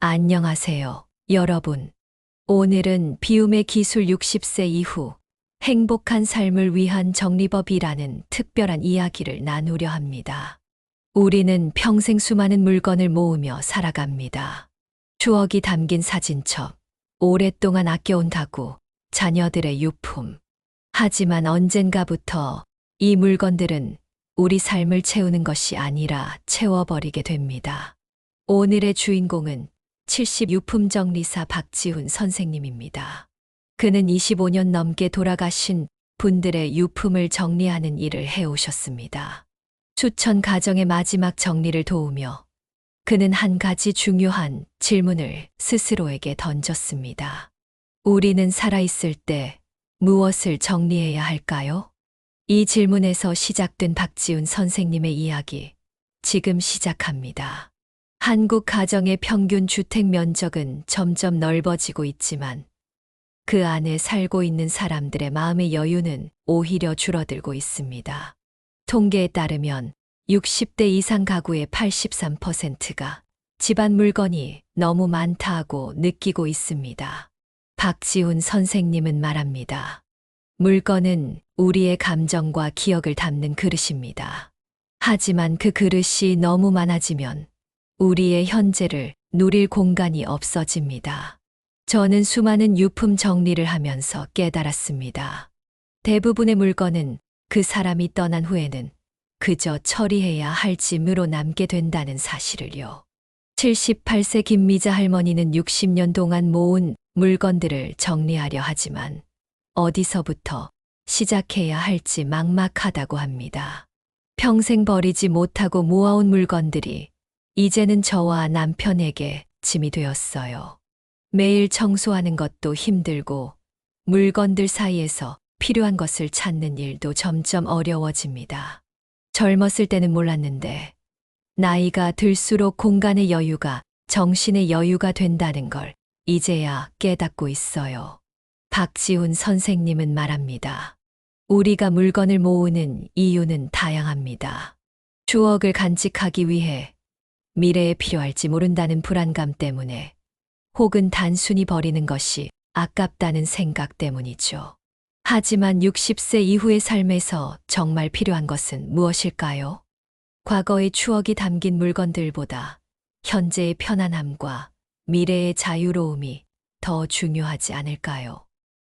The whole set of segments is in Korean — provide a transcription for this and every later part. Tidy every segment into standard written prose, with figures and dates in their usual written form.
안녕하세요, 여러분. 오늘은 비움의 기술 60세 이후 행복한 삶을 위한 정리법이라는 특별한 이야기를 나누려 합니다. 우리는 평생 수많은 물건을 모으며 살아갑니다. 추억이 담긴 사진첩, 오랫동안 아껴온 가구, 자녀들의 유품. 하지만 언젠가부터 이 물건들은 우리 삶을 채우는 것이 아니라 채워버리게 됩니다. 오늘의 주인공은 70유품 정리사 박지훈 선생님입니다. 그는 25년 넘게 돌아가신 분들의 유품을 정리하는 일을 해오셨습니다. 수천 가정의 마지막 정리를 도우며 그는 한 가지 중요한 질문을 스스로에게 던졌습니다. 우리는 살아있을 때 무엇을 정리해야 할까요? 이 질문에서 시작된 박지훈 선생님의 이야기, 지금 시작합니다. 한국 가정의 평균 주택 면적은 점점 넓어지고 있지만 그 안에 살고 있는 사람들의 마음의 여유는 오히려 줄어들고 있습니다. 통계에 따르면 60대 이상 가구의 83%가 집안 물건이 너무 많다고 느끼고 있습니다. 박지훈 선생님은 말합니다. 물건은 우리의 감정과 기억을 담는 그릇입니다. 하지만 그 그릇이 너무 많아지면 우리의 현재를 누릴 공간이 없어집니다. 저는 수많은 유품 정리를 하면서 깨달았습니다. 대부분의 물건은 그 사람이 떠난 후에는 그저 처리해야 할 짐으로 남게 된다는 사실을요. 78세 김미자 할머니는 60년 동안 모은 물건들을 정리하려 하지만 어디서부터 시작해야 할지 막막하다고 합니다. 평생 버리지 못하고 모아온 물건들이 이제는 저와 남편에게 짐이 되었어요. 매일 청소하는 것도 힘들고 물건들 사이에서 필요한 것을 찾는 일도 점점 어려워집니다. 젊었을 때는 몰랐는데 나이가 들수록 공간의 여유가 정신의 여유가 된다는 걸 이제야 깨닫고 있어요. 박지훈 선생님은 말합니다. 우리가 물건을 모으는 이유는 다양합니다. 추억을 간직하기 위해, 미래에 필요할지 모른다는 불안감 때문에, 혹은 단순히 버리는 것이 아깝다는 생각 때문이죠. 하지만 60세 이후의 삶에서 정말 필요한 것은 무엇일까요? 과거의 추억이 담긴 물건들보다 현재의 편안함과 미래의 자유로움이 더 중요하지 않을까요?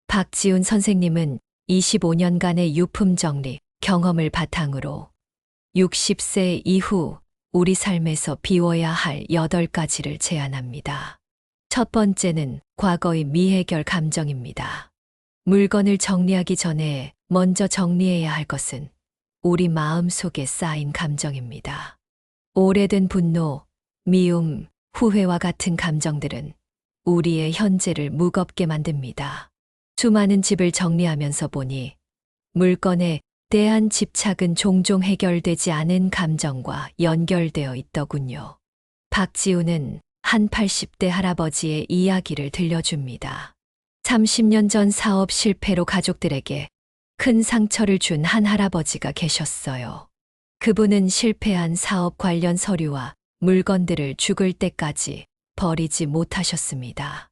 박지훈 선생님은 25년간의 유품 정리 경험을 바탕으로 60세 이후 우리 삶에서 비워야 할 8가지를 제안합니다. 첫 번째는 과거의 미해결 감정입니다. 물건을 정리하기 전에 먼저 정리해야 할 것은 우리 마음 속에 쌓인 감정입니다. 오래된 분노, 미움, 후회와 같은 감정들은 우리의 현재를 무겁게 만듭니다. 수많은 집을 정리하면서 보니 물건에 대한 집착은 종종 해결되지 않은 감정과 연결되어 있더군요. 박지훈은 한 80대 할아버지의 이야기를 들려줍니다. 30년 전 사업 실패로 가족들에게 큰 상처를 준 한 할아버지가 계셨어요. 그분은 실패한 사업 관련 서류와 물건들을 죽을 때까지 버리지 못하셨습니다.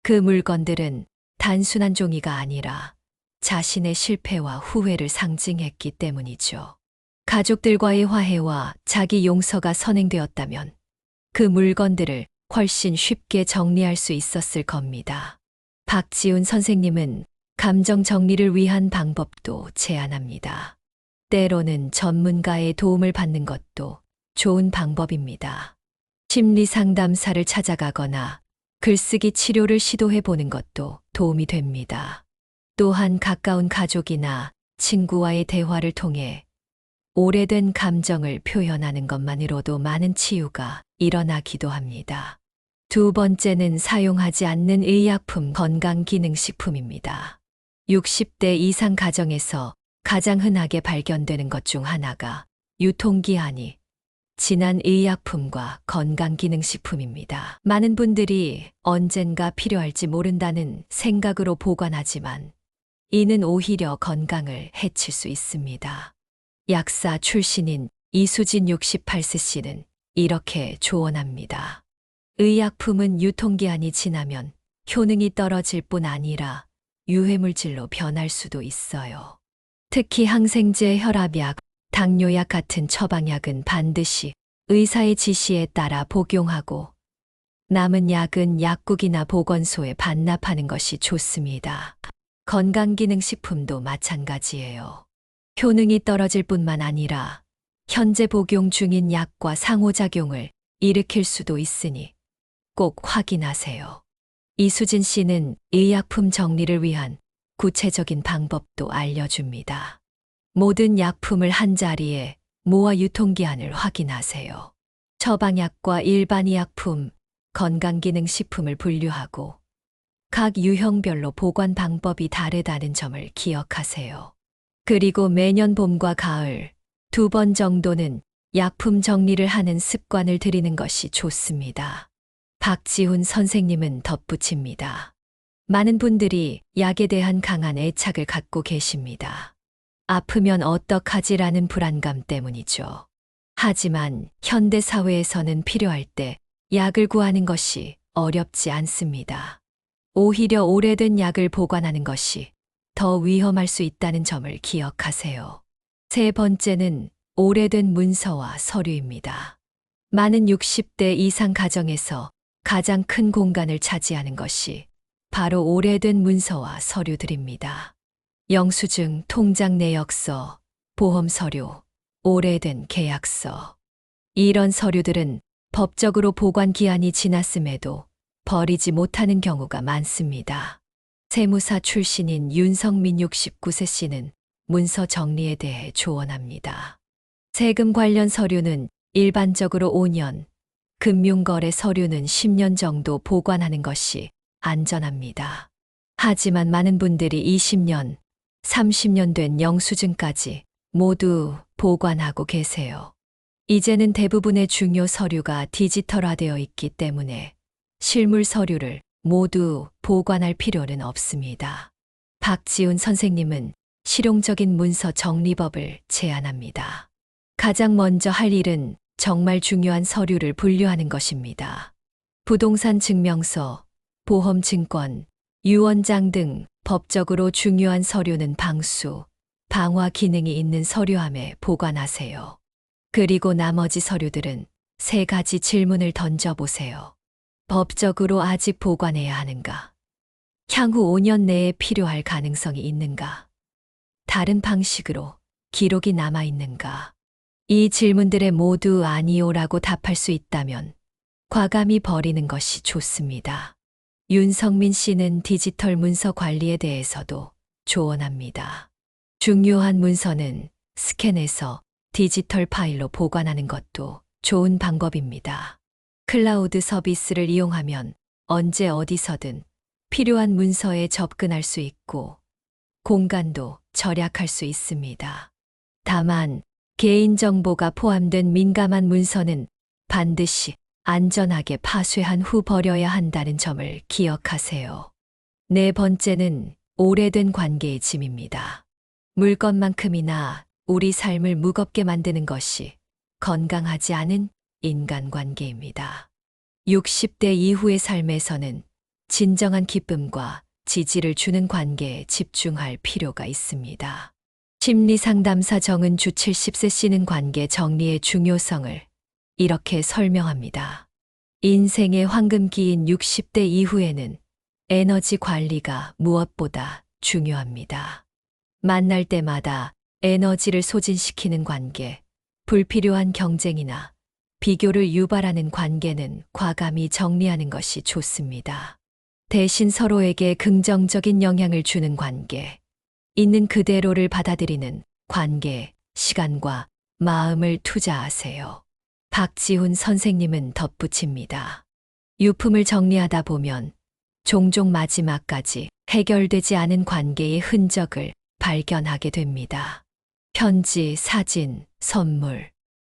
그 물건들은 단순한 종이가 아니라 자신의 실패와 후회를 상징했기 때문이죠. 가족들과의 화해와 자기 용서가 선행되었다면 그 물건들을 훨씬 쉽게 정리할 수 있었을 겁니다. 박지훈 선생님은 감정 정리를 위한 방법도 제안합니다. 때로는 전문가의 도움을 받는 것도 좋은 방법입니다. 심리 상담사를 찾아가거나 글쓰기 치료를 시도해 보는 것도 도움이 됩니다. 또한 가까운 가족이나 친구와의 대화를 통해 오래된 감정을 표현하는 것만으로도 많은 치유가 일어나기도 합니다. 두 번째는 사용하지 않는 의약품 건강기능식품입니다. 60대 이상 가정에서 가장 흔하게 발견되는 것 중 하나가 유통기한이 지난 의약품과 건강기능식품입니다. 많은 분들이 언젠가 필요할지 모른다는 생각으로 보관하지만 이는 오히려 건강을 해칠 수 있습니다. 약사 출신인 이수진 68세 씨는 이렇게 조언합니다. 의약품은 유통기한이 지나면 효능이 떨어질 뿐 아니라 유해물질로 변할 수도 있어요. 특히 항생제, 혈압약, 당뇨약 같은 처방약은 반드시 의사의 지시에 따라 복용하고 남은 약은 약국이나 보건소에 반납하는 것이 좋습니다. 건강기능식품도 마찬가지예요. 효능이 떨어질 뿐만 아니라 현재 복용 중인 약과 상호작용을 일으킬 수도 있으니 꼭 확인하세요. 이수진 씨는 의약품 정리를 위한 구체적인 방법도 알려줍니다. 모든 약품을 한자리에 모아 유통기한을 확인하세요. 처방약과 일반 의약품, 건강기능식품을 분류하고 각 유형별로 보관 방법이 다르다는 점을 기억하세요. 그리고 매년 봄과 가을 2번 정도는 약품 정리를 하는 습관을 들이는 것이 좋습니다. 박지훈 선생님은 덧붙입니다. 많은 분들이 약에 대한 강한 애착을 갖고 계십니다. 아프면 어떡하지라는 불안감 때문이죠. 하지만 현대 사회에서는 필요할 때 약을 구하는 것이 어렵지 않습니다. 오히려 오래된 약을 보관하는 것이 더 위험할 수 있다는 점을 기억하세요. 세 번째는 오래된 문서와 서류입니다. 많은 60대 이상 가정에서 가장 큰 공간을 차지하는 것이 바로 오래된 문서와 서류들입니다. 영수증, 통장 내역서, 보험 서류, 오래된 계약서. 이런 서류들은 법적으로 보관 기한이 지났음에도 버리지 못하는 경우가 많습니다. 세무사 출신인 윤성민 69세 씨는 문서 정리에 대해 조언합니다. 세금 관련 서류는 일반적으로 5년, 금융거래 서류는 10년 정도 보관하는 것이 안전합니다. 하지만 많은 분들이 20년, 30년 된 영수증까지 모두 보관하고 계세요. 이제는 대부분의 중요 서류가 디지털화되어 있기 때문에 실물 서류를 모두 보관할 필요는 없습니다. 박지훈 선생님은 실용적인 문서 정리법을 제안합니다. 가장 먼저 할 일은 정말 중요한 서류를 분류하는 것입니다. 부동산 증명서, 보험 증권, 유언장 등 법적으로 중요한 서류는 방수, 방화 기능이 있는 서류함에 보관하세요. 그리고 나머지 서류들은 3가지 질문을 던져보세요. 법적으로 아직 보관해야 하는가? 향후 5년 내에 필요할 가능성이 있는가? 다른 방식으로 기록이 남아있는가? 이 질문들에 모두 아니오라고 답할 수 있다면 과감히 버리는 것이 좋습니다. 윤성민 씨는 디지털 문서 관리에 대해서도 조언합니다. 중요한 문서는 스캔해서 디지털 파일로 보관하는 것도 좋은 방법입니다. 클라우드 서비스를 이용하면 언제 어디서든 필요한 문서에 접근할 수 있고 공간도 절약할 수 있습니다. 다만 개인정보가 포함된 민감한 문서는 반드시 안전하게 파쇄한 후 버려야 한다는 점을 기억하세요. 네 번째는 오래된 관계의 짐입니다. 물건만큼이나 우리 삶을 무겁게 만드는 것이 건강하지 않은 인간관계입니다. 60대 이후의 삶에서는 진정한 기쁨과 지지를 주는 관계에 집중할 필요가 있습니다. 심리상담사 정은주 70세 씨는 관계 정리의 중요성을 이렇게 설명합니다. 인생의 황금기인 60대 이후에는 에너지 관리가 무엇보다 중요합니다. 만날 때마다 에너지를 소진시키는 관계, 불필요한 경쟁이나 비교를 유발하는 관계는 과감히 정리하는 것이 좋습니다. 대신 서로에게 긍정적인 영향을 주는 관계, 있는 그대로를 받아들이는 관계, 시간과 마음을 투자하세요. 박지훈 선생님은 덧붙입니다. 유품을 정리하다 보면 종종 마지막까지 해결되지 않은 관계의 흔적을 발견하게 됩니다. 편지, 사진, 선물.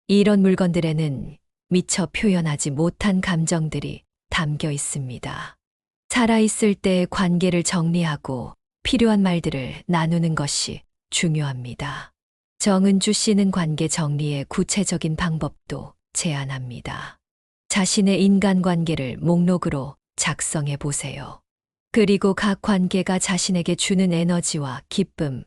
이런 물건들에는 미처 표현하지 못한 감정들이 담겨 있습니다. 살아있을 때 관계를 정리하고 필요한 말들을 나누는 것이 중요합니다. 정은주 씨는 관계 정리의 구체적인 방법도 제안합니다. 자신의 인간관계를 목록으로 작성해 보세요. 그리고 각 관계가 자신에게 주는 에너지와 기쁨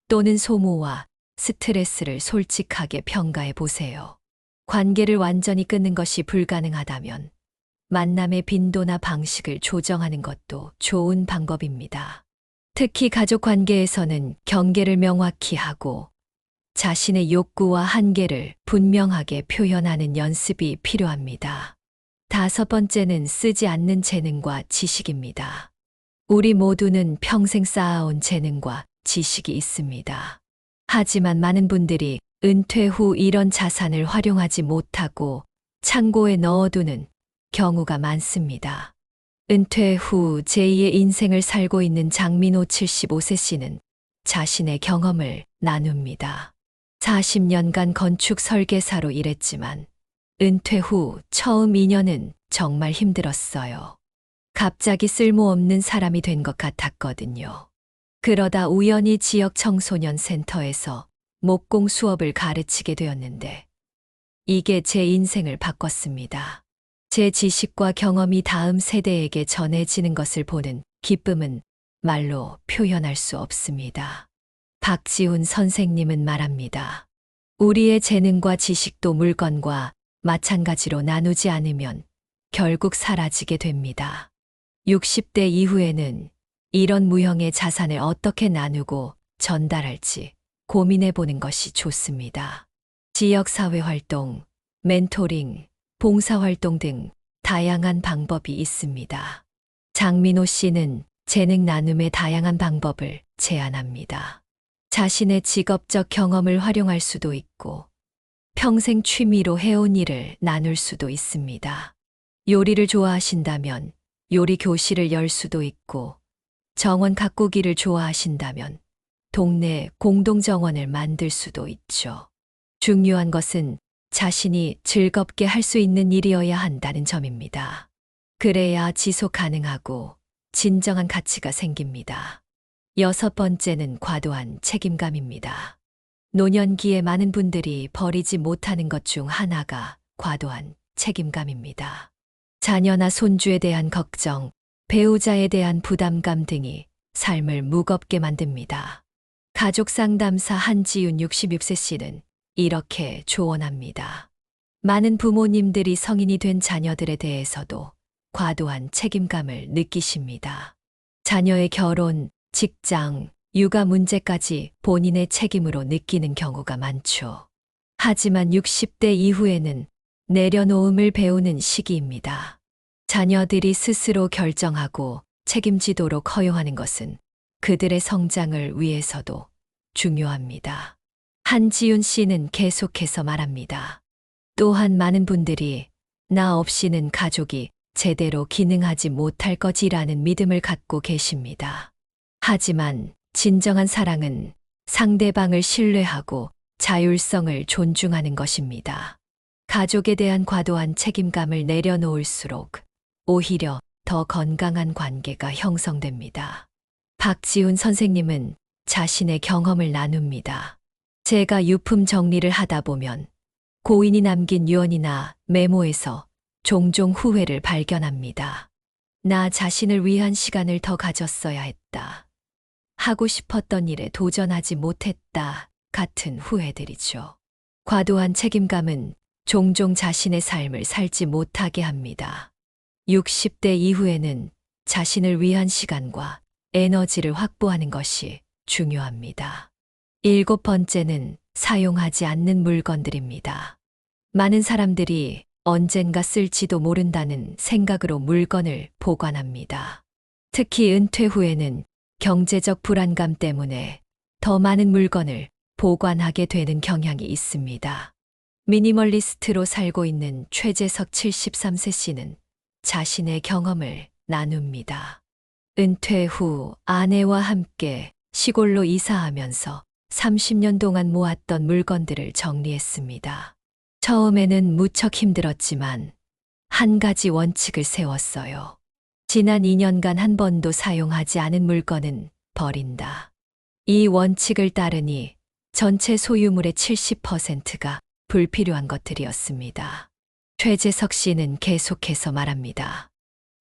또는 소모와 스트레스를 솔직하게 평가해 보세요. 관계를 완전히 끊는 것이 불가능하다면 만남의 빈도나 방식을 조정하는 것도 좋은 방법입니다. 특히 가족 관계에서는 경계를 명확히 하고 자신의 욕구와 한계를 분명하게 표현하는 연습이 필요합니다. 5번째는 쓰지 않는 재능과 지식입니다. 우리 모두는 평생 쌓아온 재능과 지식이 있습니다. 하지만 많은 분들이 은퇴 후 이런 자산을 활용하지 못하고 창고에 넣어두는 경우가 많습니다. 은퇴 후 제2의 인생을 살고 있는 장민호 75세 씨는 자신의 경험을 나눕니다. 40년간 건축 설계사로 일했지만 은퇴 후 처음 2년은 정말 힘들었어요. 갑자기 쓸모없는 사람이 된 것 같았거든요. 그러다 우연히 지역 청소년 센터에서 목공 수업을 가르치게 되었는데 이게 제 인생을 바꿨습니다. 제 지식과 경험이 다음 세대에게 전해지는 것을 보는 기쁨은 말로 표현할 수 없습니다. 박지훈 선생님은 말합니다. 우리의 재능과 지식도 물건과 마찬가지로 나누지 않으면 결국 사라지게 됩니다. 60대 이후에는 이런 무형의 자산을 어떻게 나누고 전달할지 고민해 보는 것이 좋습니다. 지역사회 활동, 멘토링, 봉사활동 등 다양한 방법이 있습니다. 장민호 씨는 재능 나눔의 다양한 방법을 제안합니다. 자신의 직업적 경험을 활용할 수도 있고 평생 취미로 해온 일을 나눌 수도 있습니다. 요리를 좋아하신다면 요리 교실을 열 수도 있고 정원 가꾸기를 좋아하신다면 동네 공동정원을 만들 수도 있죠. 중요한 것은 자신이 즐겁게 할 수 있는 일이어야 한다는 점입니다. 그래야 지속 가능하고 진정한 가치가 생깁니다. 6번째는 과도한 책임감입니다. 노년기에 많은 분들이 버리지 못하는 것 중 하나가 과도한 책임감입니다. 자녀나 손주에 대한 걱정, 배우자에 대한 부담감 등이 삶을 무겁게 만듭니다. 가족 상담사 한지윤 66세 씨는 이렇게 조언합니다. 많은 부모님들이 성인이 된 자녀들에 대해서도 과도한 책임감을 느끼십니다. 자녀의 결혼, 직장, 육아 문제까지 본인의 책임으로 느끼는 경우가 많죠. 하지만 60대 이후에는 내려놓음을 배우는 시기입니다. 자녀들이 스스로 결정하고 책임지도록 허용하는 것은 그들의 성장을 위해서도 중요합니다. 한지윤 씨는 계속해서 말합니다. 또한 많은 분들이 나 없이는 가족이 제대로 기능하지 못할 것이라는 믿음을 갖고 계십니다. 하지만 진정한 사랑은 상대방을 신뢰하고 자율성을 존중하는 것입니다. 가족에 대한 과도한 책임감을 내려놓을수록 오히려 더 건강한 관계가 형성됩니다. 박지훈 선생님은 자신의 경험을 나눕니다. 제가 유품 정리를 하다 보면 고인이 남긴 유언이나 메모에서 종종 후회를 발견합니다. 나 자신을 위한 시간을 더 가졌어야 했다. 하고 싶었던 일에 도전하지 못했다. 같은 후회들이죠. 과도한 책임감은 종종 자신의 삶을 살지 못하게 합니다. 60대 이후에는 자신을 위한 시간과 에너지를 확보하는 것이 중요합니다. 7번째는 사용하지 않는 물건들입니다. 많은 사람들이 언젠가 쓸지도 모른다는 생각으로 물건을 보관합니다. 특히 은퇴 후에는 경제적 불안감 때문에 더 많은 물건을 보관하게 되는 경향이 있습니다. 미니멀리스트로 살고 있는 최재석 73세 씨는 자신의 경험을 나눕니다. 은퇴 후 아내와 함께 시골로 이사하면서 30년 동안 모았던 물건들을 정리했습니다. 처음에는 무척 힘들었지만 한 가지 원칙을 세웠어요. 지난 2년간 한 번도 사용하지 않은 물건은 버린다. 이 원칙을 따르니 전체 소유물의 70%가 불필요한 것들이었습니다. 최재석 씨는 계속해서 말합니다.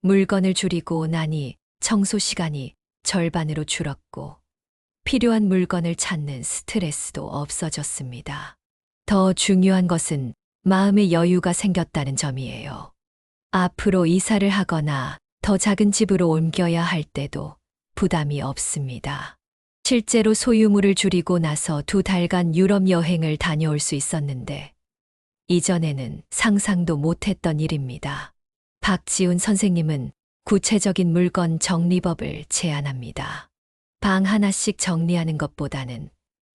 물건을 줄이고 나니 청소 시간이 절반으로 줄었고 필요한 물건을 찾는 스트레스도 없어졌습니다. 더 중요한 것은 마음의 여유가 생겼다는 점이에요. 앞으로 이사를 하거나 더 작은 집으로 옮겨야 할 때도 부담이 없습니다. 실제로 소유물을 줄이고 나서 2달간 유럽 여행을 다녀올 수 있었는데 이전에는 상상도 못했던 일입니다. 박지훈 선생님은 구체적인 물건 정리법을 제안합니다. 방 하나씩 정리하는 것보다는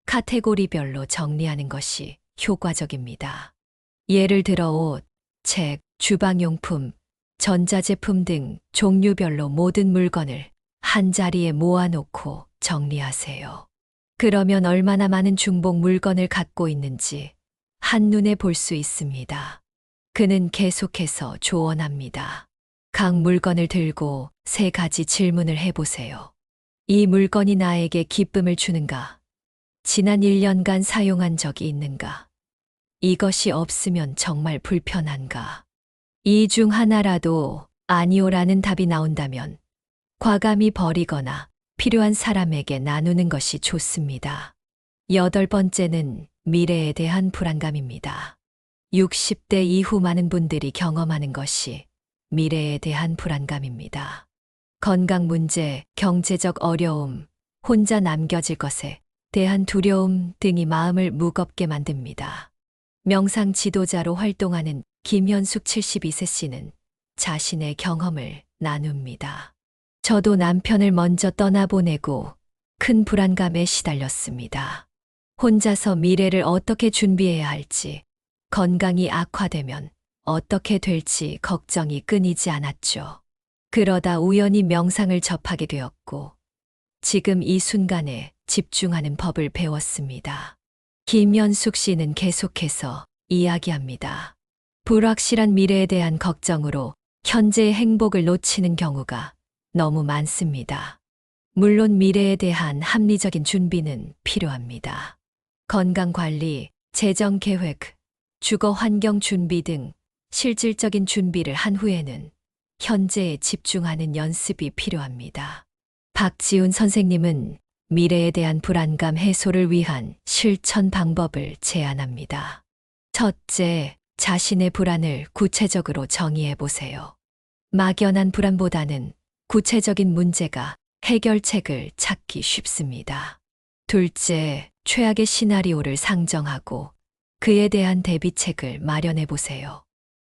카테고리별로 정리하는 것이 효과적입니다. 예를 들어 옷, 책, 주방용품, 전자제품 등 종류별로 모든 물건을 한 자리에 모아놓고 정리하세요. 그러면 얼마나 많은 중복 물건을 갖고 있는지 한눈에 볼 수 있습니다. 그는 계속해서 조언합니다. 각 물건을 들고 3가지 질문을 해보세요. 이 물건이 나에게 기쁨을 주는가? 지난 1년간 사용한 적이 있는가? 이것이 없으면 정말 불편한가? 이 중 하나라도 아니오라는 답이 나온다면 과감히 버리거나 필요한 사람에게 나누는 것이 좋습니다. 8번째는 미래에 대한 불안감입니다. 60대 이후 많은 분들이 경험하는 것이 미래에 대한 불안감입니다. 건강 문제, 경제적 어려움, 혼자 남겨질 것에 대한 두려움 등이 마음을 무겁게 만듭니다. 명상 지도자로 활동하는 김현숙 72세 씨는 자신의 경험을 나눕니다. 저도 남편을 먼저 떠나보내고 큰 불안감에 시달렸습니다. 혼자서 미래를 어떻게 준비해야 할지, 건강이 악화되면 어떻게 될지 걱정이 끊이지 않았죠. 그러다 우연히 명상을 접하게 되었고, 지금 이 순간에 집중하는 법을 배웠습니다. 김현숙 씨는 계속해서 이야기합니다. 불확실한 미래에 대한 걱정으로 현재의 행복을 놓치는 경우가 너무 많습니다. 물론 미래에 대한 합리적인 준비는 필요합니다. 건강관리, 재정계획, 주거 환경 준비 등 실질적인 준비를 한 후에는 현재에 집중하는 연습이 필요합니다. 박지훈 선생님은 미래에 대한 불안감 해소를 위한 실천 방법을 제안합니다. 첫째, 자신의 불안을 구체적으로 정의해 보세요. 막연한 불안보다는 구체적인 문제가 해결책을 찾기 쉽습니다. 둘째, 최악의 시나리오를 상정하고 그에 대한 대비책을 마련해 보세요.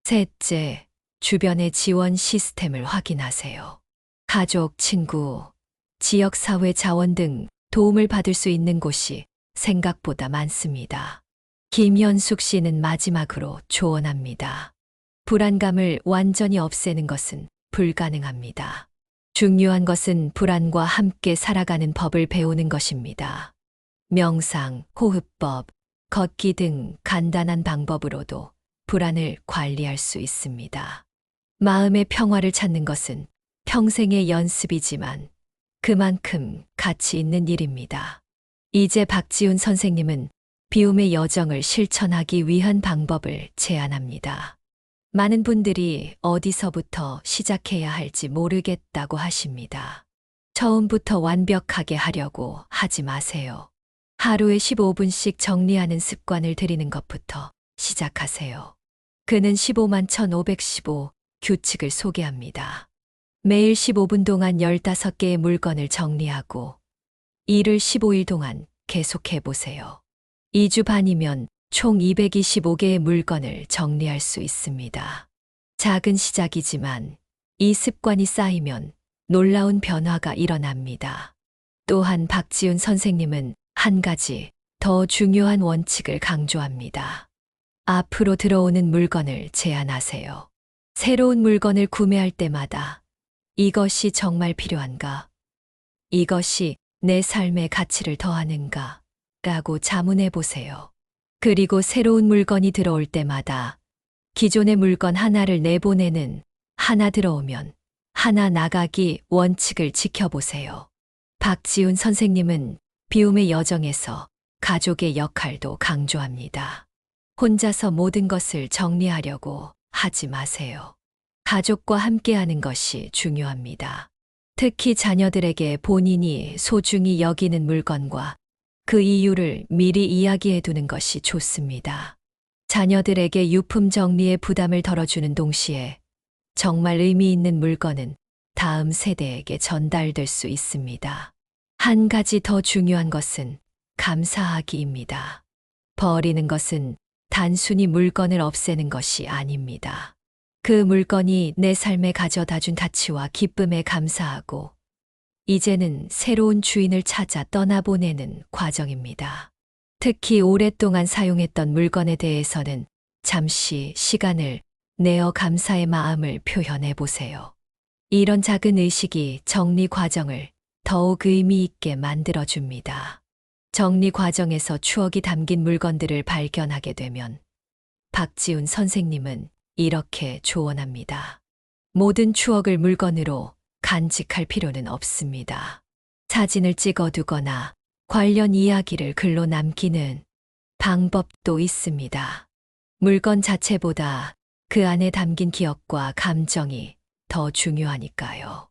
셋째, 주변의 지원 시스템을 확인하세요. 가족, 친구, 지역사회 자원 등 도움을 받을 수 있는 곳이 생각보다 많습니다. 김현숙 씨는 마지막으로 조언합니다. 불안감을 완전히 없애는 것은 불가능합니다. 중요한 것은 불안과 함께 살아가는 법을 배우는 것입니다. 명상, 호흡법, 걷기 등 간단한 방법으로도 불안을 관리할 수 있습니다. 마음의 평화를 찾는 것은 평생의 연습이지만 그만큼 가치 있는 일입니다. 이제 박지훈 선생님은 비움의 여정을 실천하기 위한 방법을 제안합니다. 많은 분들이 어디서부터 시작해야 할지 모르겠다고 하십니다. 처음부터 완벽하게 하려고 하지 마세요. 하루에 15분씩 정리하는 습관을 들이는 것부터 시작하세요. 그는 15만 1515 규칙을 소개합니다. 매일 15분 동안 15개의 물건을 정리하고 이를 15일 동안 계속해 보세요. 2주 반이면 총 225개의 물건을 정리할 수 있습니다. 작은 시작이지만 이 습관이 쌓이면 놀라운 변화가 일어납니다. 또한 박지훈 선생님은 한 가지 더 중요한 원칙을 강조합니다. 앞으로 들어오는 물건을 제한하세요. 새로운 물건을 구매할 때마다 이것이 정말 필요한가? 이것이 내 삶의 가치를 더하는가? 라고 자문해 보세요. 그리고 새로운 물건이 들어올 때마다 기존의 물건 하나를 내보내는 하나 들어오면 하나 나가기 원칙을 지켜보세요. 박지훈 선생님은 비움의 여정에서 가족의 역할도 강조합니다. 혼자서 모든 것을 정리하려고 하지 마세요. 가족과 함께하는 것이 중요합니다. 특히 자녀들에게 본인이 소중히 여기는 물건과 그 이유를 미리 이야기해 두는 것이 좋습니다. 자녀들에게 유품 정리의 부담을 덜어주는 동시에 정말 의미 있는 물건은 다음 세대에게 전달될 수 있습니다. 한 가지 더 중요한 것은 감사하기입니다. 버리는 것은 단순히 물건을 없애는 것이 아닙니다. 그 물건이 내 삶에 가져다 준 가치와 기쁨에 감사하고 이제는 새로운 주인을 찾아 떠나보내는 과정입니다. 특히 오랫동안 사용했던 물건에 대해서는 잠시 시간을 내어 감사의 마음을 표현해 보세요. 이런 작은 의식이 정리 과정을 더욱 의미 있게 만들어 줍니다. 정리 과정에서 추억이 담긴 물건들을 발견하게 되면 박지훈 선생님은 이렇게 조언합니다. 모든 추억을 물건으로 간직할 필요는 없습니다. 사진을 찍어두거나 관련 이야기를 글로 남기는 방법도 있습니다. 물건 자체보다 그 안에 담긴 기억과 감정이 더 중요하니까요.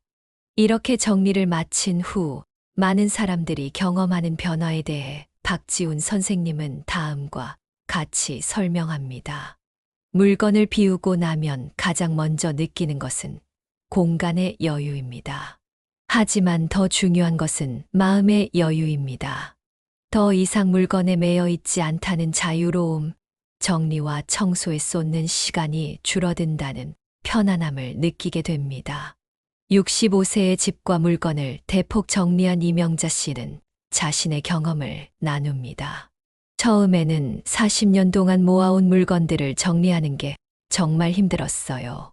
이렇게 정리를 마친 후 많은 사람들이 경험하는 변화에 대해 박지훈 선생님은 다음과 같이 설명합니다. 물건을 비우고 나면 가장 먼저 느끼는 것은 공간의 여유입니다. 하지만 더 중요한 것은 마음의 여유입니다. 더 이상 물건에 매여 있지 않다는 자유로움, 정리와 청소에 쏟는 시간이 줄어든다는 편안함을 느끼게 됩니다. 65세의 집과 물건을 대폭 정리한 이명자 씨는 자신의 경험을 나눕니다. 처음에는 40년 동안 모아온 물건들을 정리하는 게 정말 힘들었어요.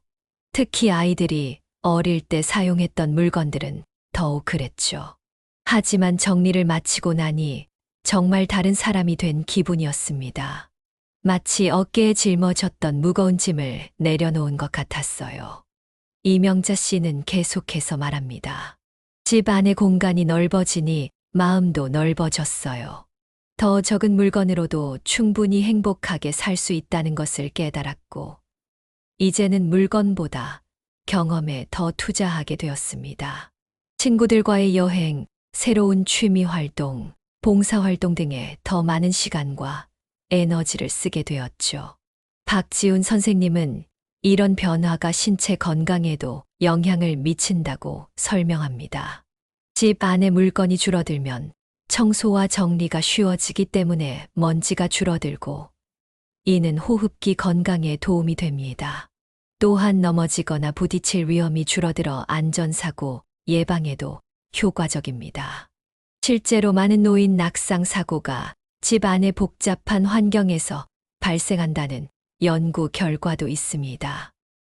특히 아이들이 어릴 때 사용했던 물건들은 더욱 그랬죠. 하지만 정리를 마치고 나니 정말 다른 사람이 된 기분이었습니다. 마치 어깨에 짊어졌던 무거운 짐을 내려놓은 것 같았어요. 이명자 씨는 계속해서 말합니다. 집 안의 공간이 넓어지니 마음도 넓어졌어요. 더 적은 물건으로도 충분히 행복하게 살 수 있다는 것을 깨달았고, 이제는 물건보다 경험에 더 투자하게 되었습니다. 친구들과의 여행, 새로운 취미 활동, 봉사 활동 등에 더 많은 시간과 에너지를 쓰게 되었죠. 박지훈 선생님은 이런 변화가 신체 건강에도 영향을 미친다고 설명합니다. 집 안에 물건이 줄어들면 청소와 정리가 쉬워지기 때문에 먼지가 줄어들고 이는 호흡기 건강에 도움이 됩니다. 또한 넘어지거나 부딪힐 위험이 줄어들어 안전사고 예방에도 효과적입니다. 실제로 많은 노인 낙상 사고가 집 안의 복잡한 환경에서 발생한다는 연구 결과도 있습니다.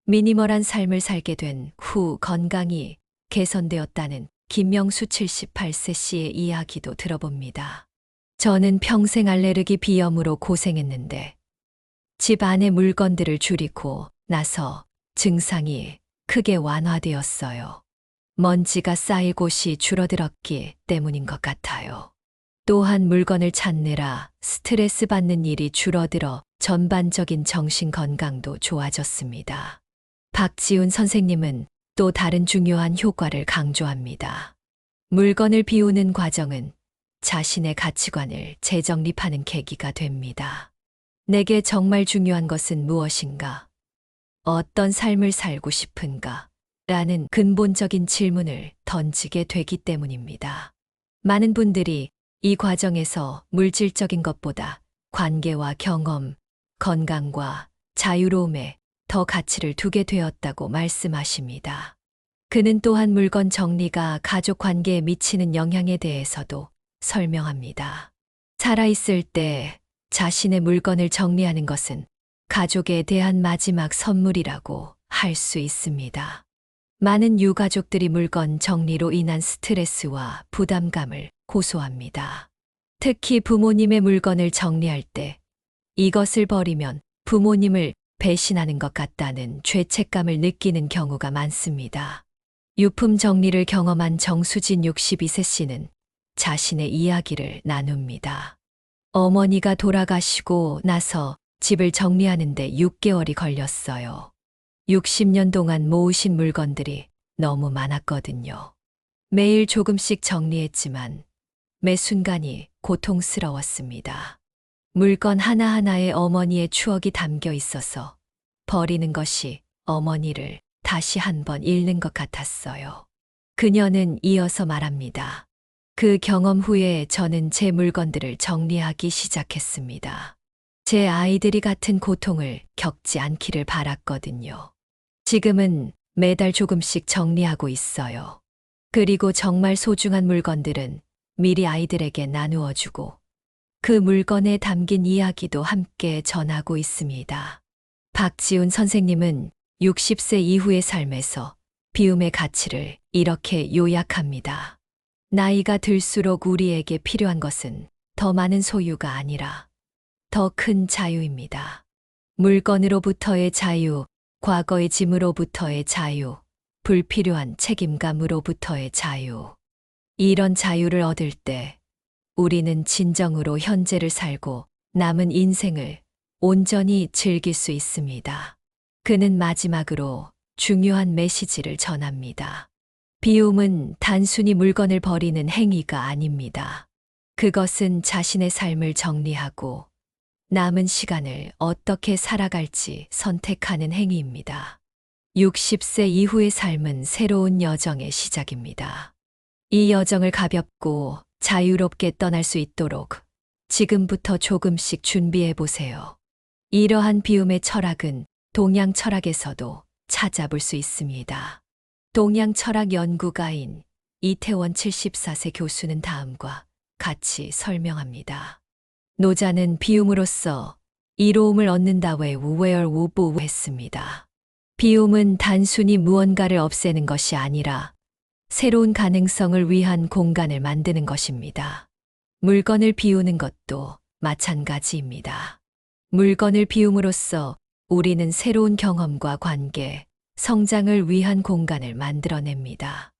미니멀한 삶을 살게 된 후 건강이 개선되었다는 김명수 78세 씨의 이야기도 들어봅니다. 저는 평생 알레르기 비염으로 고생했는데 집 안의 물건들을 줄이고 나서 증상이 크게 완화되었어요. 먼지가 쌓일 곳이 줄어들었기 때문인 것 같아요. 또한 물건을 찾느라 스트레스 받는 일이 줄어들어 전반적인 정신 건강도 좋아졌습니다. 박지훈 선생님은 또 다른 중요한 효과를 강조합니다. 물건을 비우는 과정은 자신의 가치관을 재정립하는 계기가 됩니다. 내게 정말 중요한 것은 무엇인가? 어떤 삶을 살고 싶은가? 라는 근본적인 질문을 던지게 되기 때문입니다. 많은 분들이 이 과정에서 물질적인 것보다 관계와 경험, 건강과 자유로움에 더 가치를 두게 되었다고 말씀하십니다. 그는 또한 물건 정리가 가족 관계에 미치는 영향에 대해서도 설명합니다. 살아있을 때 자신의 물건을 정리하는 것은 가족에 대한 마지막 선물이라고 할 수 있습니다. 많은 유가족들이 물건 정리로 인한 스트레스와 부담감을 호소합니다. 특히 부모님의 물건을 정리할 때 이것을 버리면 부모님을 배신하는 것 같다는 죄책감을 느끼는 경우가 많습니다. 유품 정리를 경험한 정수진 62세 씨는 자신의 이야기를 나눕니다. 어머니가 돌아가시고 나서 집을 정리하는데 6개월이 걸렸어요. 60년 동안 모으신 물건들이 너무 많았거든요. 매일 조금씩 정리했지만 매 순간이 고통스러웠습니다. 물건 하나하나에 어머니의 추억이 담겨 있어서 버리는 것이 어머니를 다시 한번 잃는 것 같았어요. 그녀는 이어서 말합니다. 그 경험 후에 저는 제 물건들을 정리하기 시작했습니다. 제 아이들이 같은 고통을 겪지 않기를 바랐거든요. 지금은 매달 조금씩 정리하고 있어요. 그리고 정말 소중한 물건들은 미리 아이들에게 나누어 주고 그 물건에 담긴 이야기도 함께 전하고 있습니다. 박지훈 선생님은 60세 이후의 삶에서 비움의 가치를 이렇게 요약합니다. 나이가 들수록 우리에게 필요한 것은 더 많은 소유가 아니라 더 큰 자유입니다. 물건으로부터의 자유, 과거의 짐으로부터의 자유, 불필요한 책임감으로부터의 자유. 이런 자유를 얻을 때 우리는 진정으로 현재를 살고 남은 인생을 온전히 즐길 수 있습니다. 그는 마지막으로 중요한 메시지를 전합니다. 비움은 단순히 물건을 버리는 행위가 아닙니다. 그것은 자신의 삶을 정리하고 남은 시간을 어떻게 살아갈지 선택하는 행위입니다. 60세 이후의 삶은 새로운 여정의 시작입니다. 이 여정을 가볍고 자유롭게 떠날 수 있도록 지금부터 조금씩 준비해 보세요. 이러한 비움의 철학은 동양 철학에서도 찾아볼 수 있습니다. 동양 철학 연구가인 이태원 74세 교수는 다음과 같이 설명합니다. 노자는 비움으로써 이로움을 얻는다 외우웨얼 했습니다. 비움은 단순히 무언가를 없애는 것이 아니라 새로운 가능성을 위한 공간을 만드는 것입니다. 물건을 비우는 것도 마찬가지입니다. 물건을 비움으로써 우리는 새로운 경험과 관계, 성장을 위한 공간을 만들어냅니다.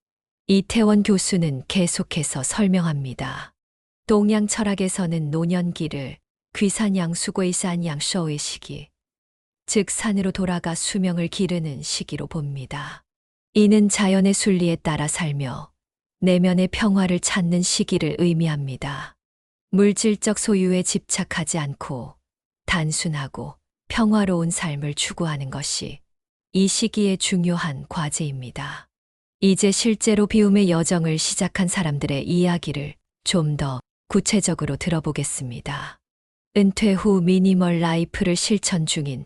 이태원 교수는 계속해서 설명합니다. 동양 철학에서는 노년기를 귀산양수고의 산양쇼의 시기, 즉 산으로 돌아가 수명을 기르는 시기로 봅니다. 이는 자연의 순리에 따라 살며 내면의 평화를 찾는 시기를 의미합니다. 물질적 소유에 집착하지 않고 단순하고 평화로운 삶을 추구하는 것이 이 시기의 중요한 과제입니다. 이제 실제로 비움의 여정을 시작한 사람들의 이야기를 좀 더 구체적으로 들어보겠습니다. 은퇴 후 미니멀 라이프를 실천 중인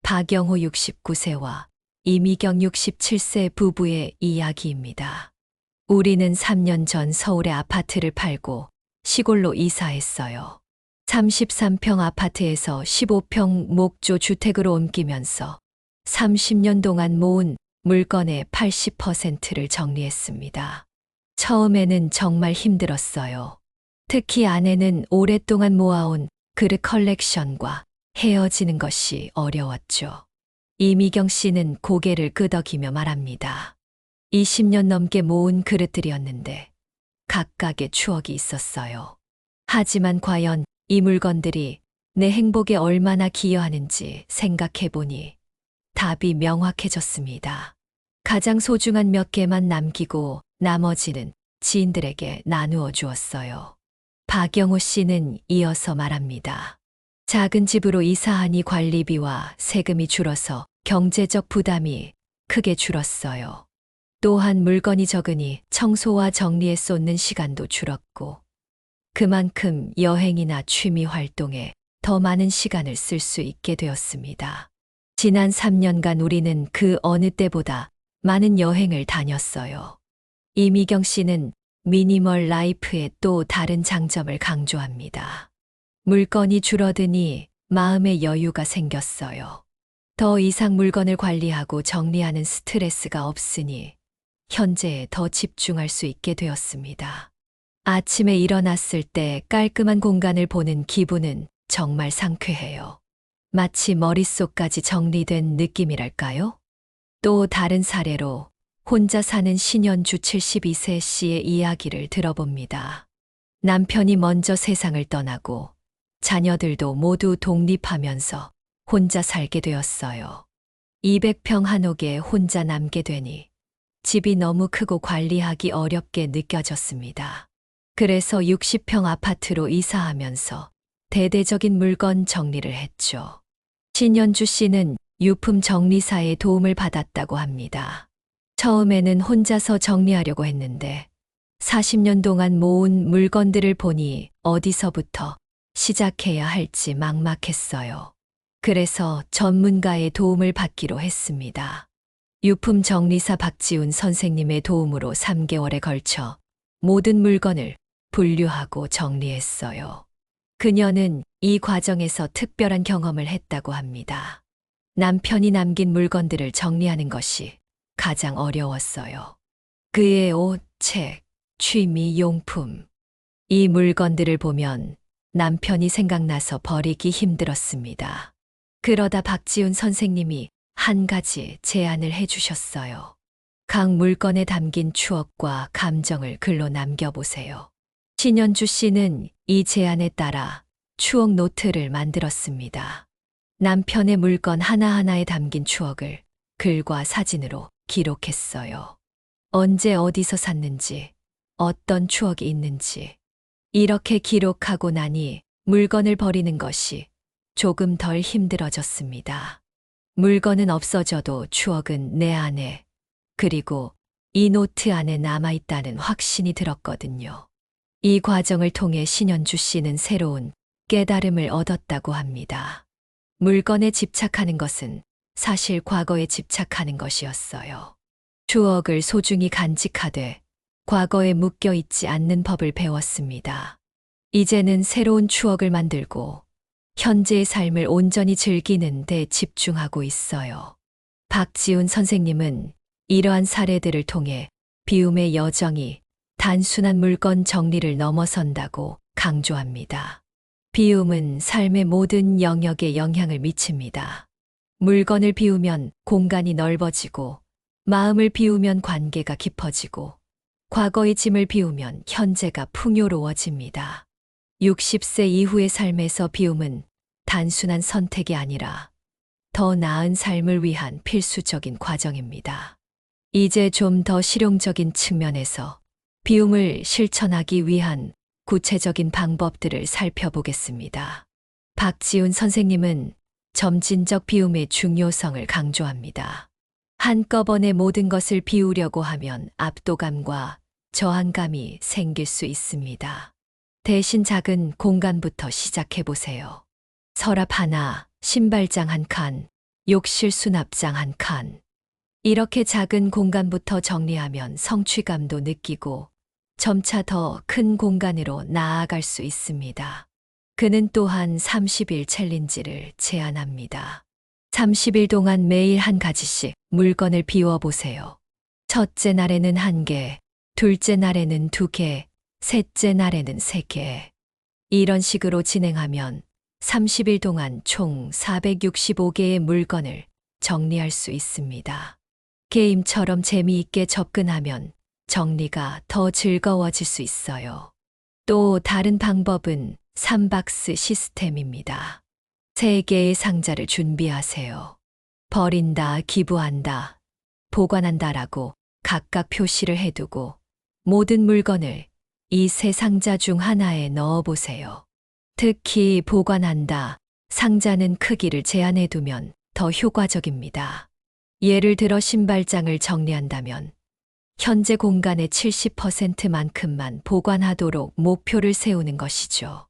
박영호 69세와 이미경 67세 부부의 이야기입니다. 우리는 3년 전 서울의 아파트를 팔고 시골로 이사했어요. 33평 아파트에서 15평 목조 주택으로 옮기면서 30년 동안 모은 물건의 80%를 정리했습니다. 처음에는 정말 힘들었어요. 특히 아내는 오랫동안 모아온 그릇 컬렉션과 헤어지는 것이 어려웠죠. 이미경 씨는 고개를 끄덕이며 말합니다. 20년 넘게 모은 그릇들이었는데 각각의 추억이 있었어요. 하지만 과연 이 물건들이 내 행복에 얼마나 기여하는지 생각해보니 답이 명확해졌습니다. 가장 소중한 몇 개만 남기고 나머지는 지인들에게 나누어 주었어요. 박영호 씨는 이어서 말합니다. 작은 집으로 이사하니 관리비와 세금이 줄어서 경제적 부담이 크게 줄었어요. 또한 물건이 적으니 청소와 정리에 쏟는 시간도 줄었고 그만큼 여행이나 취미 활동에 더 많은 시간을 쓸 수 있게 되었습니다. 지난 3년간 우리는 그 어느 때보다 많은 여행을 다녔어요. 이미경 씨는 미니멀 라이프의 또 다른 장점을 강조합니다. 물건이 줄어드니 마음의 여유가 생겼어요. 더 이상 물건을 관리하고 정리하는 스트레스가 없으니 현재에 더 집중할 수 있게 되었습니다. 아침에 일어났을 때 깔끔한 공간을 보는 기분은 정말 상쾌해요. 마치 머릿속까지 정리된 느낌이랄까요? 또 다른 사례로 혼자 사는 신현주 72세 씨의 이야기를 들어봅니다. 남편이 먼저 세상을 떠나고 자녀들도 모두 독립하면서 혼자 살게 되었어요. 200평 한옥에 혼자 남게 되니 집이 너무 크고 관리하기 어렵게 느껴졌습니다. 그래서 60평 아파트로 이사하면서 대대적인 물건 정리를 했죠. 신현주 씨는 유품 정리사의 도움을 받았다고 합니다. 처음에는 혼자서 정리하려고 했는데 40년 동안 모은 물건들을 보니 어디서부터 시작해야 할지 막막했어요. 그래서 전문가의 도움을 받기로 했습니다. 유품 정리사 박지훈 선생님의 도움으로 3개월에 걸쳐 모든 물건을 분류하고 정리했어요. 그녀는 이 과정에서 특별한 경험을 했다고 합니다. 남편이 남긴 물건들을 정리하는 것이 가장 어려웠어요. 그의 옷, 책, 취미, 용품. 이 물건들을 보면 남편이 생각나서 버리기 힘들었습니다. 그러다 박지훈 선생님이 한 가지 제안을 해주셨어요. 각 물건에 담긴 추억과 감정을 글로 남겨보세요. 신현주 씨는 이 제안에 따라 추억 노트를 만들었습니다. 남편의 물건 하나하나에 담긴 추억을 글과 사진으로 기록했어요. 언제 어디서 샀는지, 어떤 추억이 있는지. 이렇게 기록하고 나니 물건을 버리는 것이 조금 덜 힘들어졌습니다. 물건은 없어져도 추억은 내 안에, 그리고 이 노트 안에 남아있다는 확신이 들었거든요. 이 과정을 통해 신현주 씨는 새로운 깨달음을 얻었다고 합니다. 물건에 집착하는 것은 사실 과거에 집착하는 것이었어요. 추억을 소중히 간직하되 과거에 묶여 있지 않는 법을 배웠습니다. 이제는 새로운 추억을 만들고 현재의 삶을 온전히 즐기는 데 집중하고 있어요. 박지훈 선생님은 이러한 사례들을 통해 비움의 여정이 단순한 물건 정리를 넘어선다고 강조합니다. 비움은 삶의 모든 영역에 영향을 미칩니다. 물건을 비우면 공간이 넓어지고, 마음을 비우면 관계가 깊어지고, 과거의 짐을 비우면 현재가 풍요로워집니다. 60세 이후의 삶에서 비움은 단순한 선택이 아니라 더 나은 삶을 위한 필수적인 과정입니다. 이제 좀 더 실용적인 측면에서 비움을 실천하기 위한 구체적인 방법들을 살펴보겠습니다. 박지훈 선생님은 점진적 비움의 중요성을 강조합니다. 한꺼번에 모든 것을 비우려고 하면 압도감과 저항감이 생길 수 있습니다. 대신 작은 공간부터 시작해 보세요. 서랍 하나, 신발장 한 칸, 욕실 수납장 한 칸. 이렇게 작은 공간부터 정리하면 성취감도 느끼고 점차 더 큰 공간으로 나아갈 수 있습니다. 그는 또한 30일 챌린지를 제안합니다. 30일 동안 매일 한 가지씩 물건을 비워보세요. 첫째 날에는 1개, 둘째 날에는 2개, 셋째 날에는 3개. 이런 식으로 진행하면 30일 동안 총 465개의 물건을 정리할 수 있습니다. 게임처럼 재미있게 접근하면 정리가 더 즐거워질 수 있어요. 또 다른 방법은 3박스 시스템입니다. 3개의 상자를 준비하세요. 버린다, 기부한다, 보관한다라고 각각 표시를 해두고 모든 물건을 이 3상자 중 하나에 넣어보세요. 특히 보관한다, 상자는 크기를 제한해두면 더 효과적입니다. 예를 들어 신발장을 정리한다면 현재 공간의 70%만큼만 보관하도록 목표를 세우는 것이죠.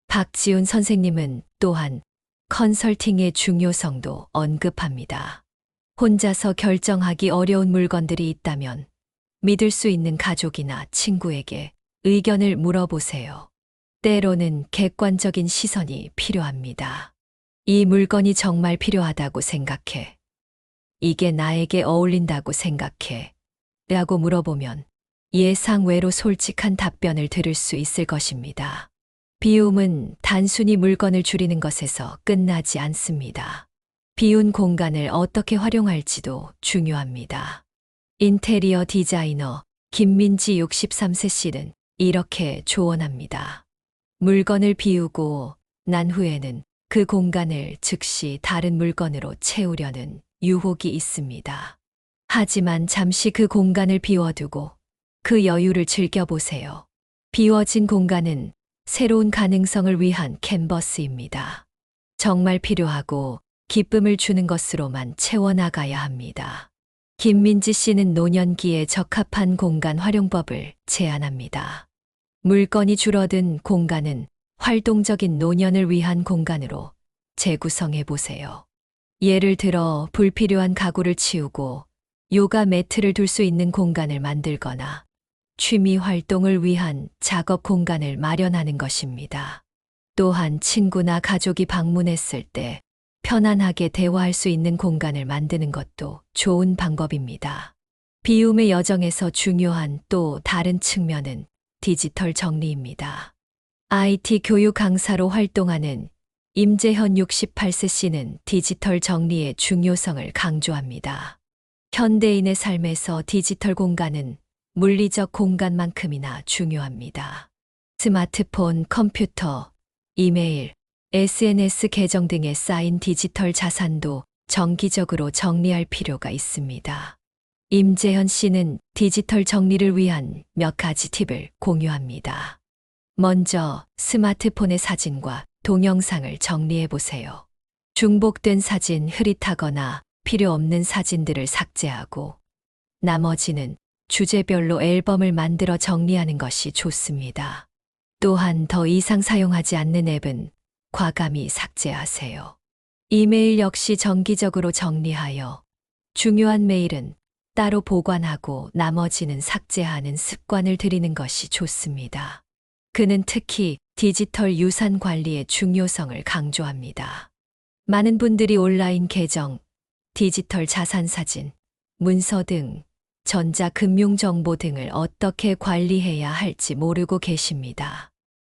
박지훈 선생님은 또한 컨설팅의 중요성도 언급합니다. 혼자서 결정하기 어려운 물건들이 있다면 믿을 수 있는 가족이나 친구에게 의견을 물어보세요. 때로는 객관적인 시선이 필요합니다. 이 물건이 정말 필요하다고 생각해. 이게 나에게 어울린다고 생각해. 라고 물어보면 예상 외로 솔직한 답변을 들을 수 있을 것입니다. 비움은 단순히 물건을 줄이는 것에서 끝나지 않습니다. 비운 공간을 어떻게 활용할지도 중요합니다. 인테리어 디자이너 김민지 63세 씨는 이렇게 조언합니다. 물건을 비우고 난 후에는 그 공간을 즉시 다른 물건으로 채우려는 유혹이 있습니다. 하지만 잠시 그 공간을 비워두고 그 여유를 즐겨보세요. 비워진 공간은 새로운 가능성을 위한 캔버스입니다. 정말 필요하고 기쁨을 주는 것으로만 채워나가야 합니다. 김민지 씨는 노년기에 적합한 공간 활용법을 제안합니다. 물건이 줄어든 공간은 활동적인 노년을 위한 공간으로 재구성해 보세요. 예를 들어 불필요한 가구를 치우고 요가 매트를 둘 수 있는 공간을 만들거나 취미 활동을 위한 작업 공간을 마련하는 것입니다. 또한 친구나 가족이 방문했을 때 편안하게 대화할 수 있는 공간을 만드는 것도 좋은 방법입니다. 비움의 여정에서 중요한 또 다른 측면은 디지털 정리입니다. IT 교육 강사로 활동하는 임재현 68세 씨는 디지털 정리의 중요성을 강조합니다. 현대인의 삶에서 디지털 공간은 물리적 공간만큼이나 중요합니다. 스마트폰, 컴퓨터, 이메일, SNS 계정 등에 쌓인 디지털 자산도 정기적으로 정리할 필요가 있습니다. 임재현 씨는 디지털 정리를 위한 몇 가지 팁을 공유합니다. 먼저 스마트폰의 사진과 동영상을 정리해 보세요. 중복된 사진, 흐릿하거나 필요 없는 사진들을 삭제하고 나머지는 주제별로 앨범을 만들어 정리하는 것이 좋습니다. 또한 더 이상 사용하지 않는 앱은 과감히 삭제하세요. 이메일 역시 정기적으로 정리하여 중요한 메일은 따로 보관하고 나머지는 삭제하는 습관을 들이는 것이 좋습니다. 그는 특히 디지털 유산 관리의 중요성을 강조합니다. 많은 분들이 온라인 계정, 디지털 자산 사진, 문서 등 전자금융정보 등을 어떻게 관리해야 할지 모르고 계십니다.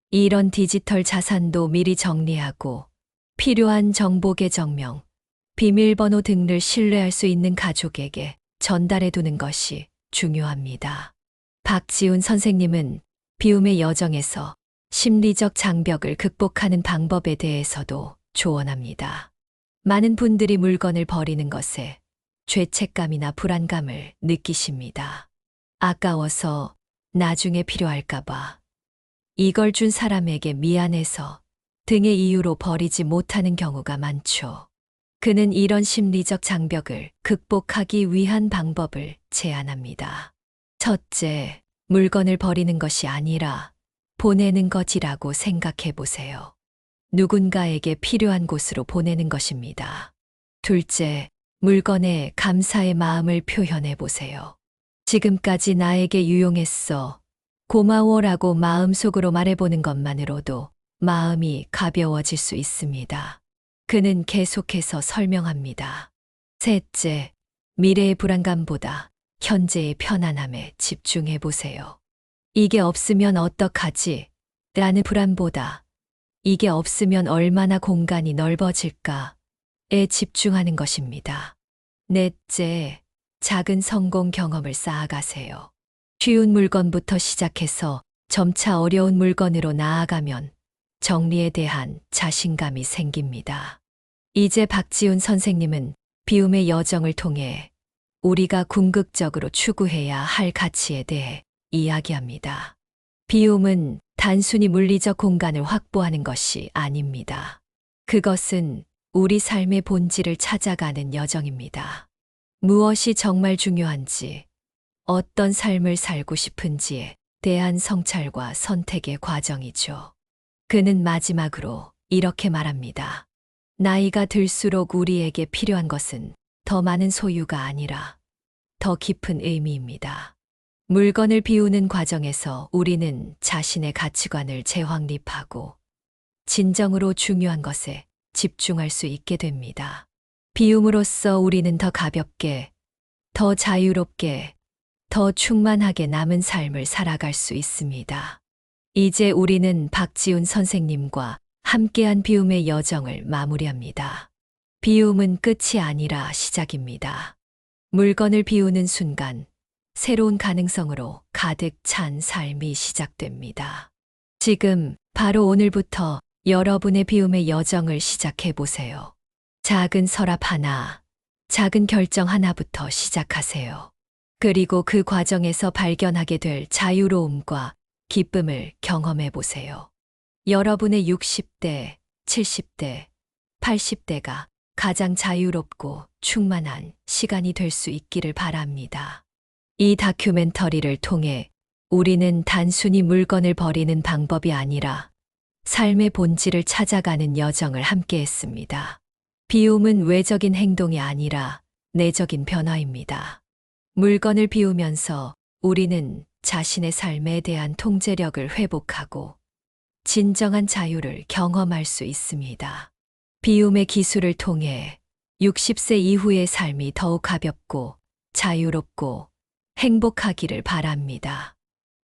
이런 디지털 자산도 미리 정리하고 필요한 정보 계정명, 비밀번호 등을 신뢰할 수 있는 가족에게 전달해 두는 것이 중요합니다. 박지훈 선생님은 비움의 여정에서 심리적 장벽을 극복하는 방법에 대해서도 조언합니다. 많은 분들이 물건을 버리는 것에 죄책감이나 불안감을 느끼십니다. 아까워서 나중에 필요할까봐, 이걸 준 사람에게 미안해서 등의 이유로 버리지 못하는 경우가 많죠. 그는 이런 심리적 장벽을 극복하기 위한 방법을 제안합니다. 첫째, 물건을 버리는 것이 아니라 보내는 것이라고 생각해 보세요. 누군가에게 필요한 곳으로 보내는 것입니다. 둘째, 물건에 감사의 마음을 표현해 보세요. 지금까지 나에게 유용했어. 고마워라고 마음속으로 말해보는 것만으로도 마음이 가벼워질 수 있습니다. 그는 계속해서 설명합니다. 셋째, 미래의 불안감보다 현재의 편안함에 집중해 보세요. 이게 없으면 어떡하지? 라는 불안보다 이게 없으면 얼마나 공간이 넓어질까에 집중하는 것입니다. 넷째, 작은 성공 경험을 쌓아가세요. 쉬운 물건부터 시작해서 점차 어려운 물건으로 나아가면 정리에 대한 자신감이 생깁니다. 이제 박지훈 선생님은 비움의 여정을 통해 우리가 궁극적으로 추구해야 할 가치에 대해 이야기합니다. 비움은 단순히 물리적 공간을 확보하는 것이 아닙니다. 그것은 우리 삶의 본질을 찾아가는 여정입니다. 무엇이 정말 중요한지, 어떤 삶을 살고 싶은지에 대한 성찰과 선택의 과정이죠. 그는 마지막으로 이렇게 말합니다. 나이가 들수록 우리에게 필요한 것은 더 많은 소유가 아니라 더 깊은 의미입니다. 물건을 비우는 과정에서 우리는 자신의 가치관을 재확립하고 진정으로 중요한 것에 집중할 수 있게 됩니다. 비움으로써 우리는 더 가볍게, 더 자유롭게, 더 충만하게 남은 삶을 살아갈 수 있습니다. 이제 우리는 박지훈 선생님과 함께한 비움의 여정을 마무리합니다. 비움은 끝이 아니라 시작입니다. 물건을 비우는 순간 새로운 가능성으로 가득 찬 삶이 시작됩니다. 지금 바로 오늘부터 여러분의 비움의 여정을 시작해 보세요. 작은 서랍 하나, 작은 결정 하나부터 시작하세요. 그리고 그 과정에서 발견하게 될 자유로움과 기쁨을 경험해 보세요. 여러분의 60대, 70대, 80대가 가장 자유롭고 충만한 시간이 될 수 있기를 바랍니다. 이 다큐멘터리를 통해 우리는 단순히 물건을 버리는 방법이 아니라 삶의 본질을 찾아가는 여정을 함께 했습니다. 비움은 외적인 행동이 아니라 내적인 변화입니다. 물건을 비우면서 우리는 자신의 삶에 대한 통제력을 회복하고 진정한 자유를 경험할 수 있습니다. 비움의 기술을 통해 60세 이후의 삶이 더욱 가볍고 자유롭고 행복하기를 바랍니다.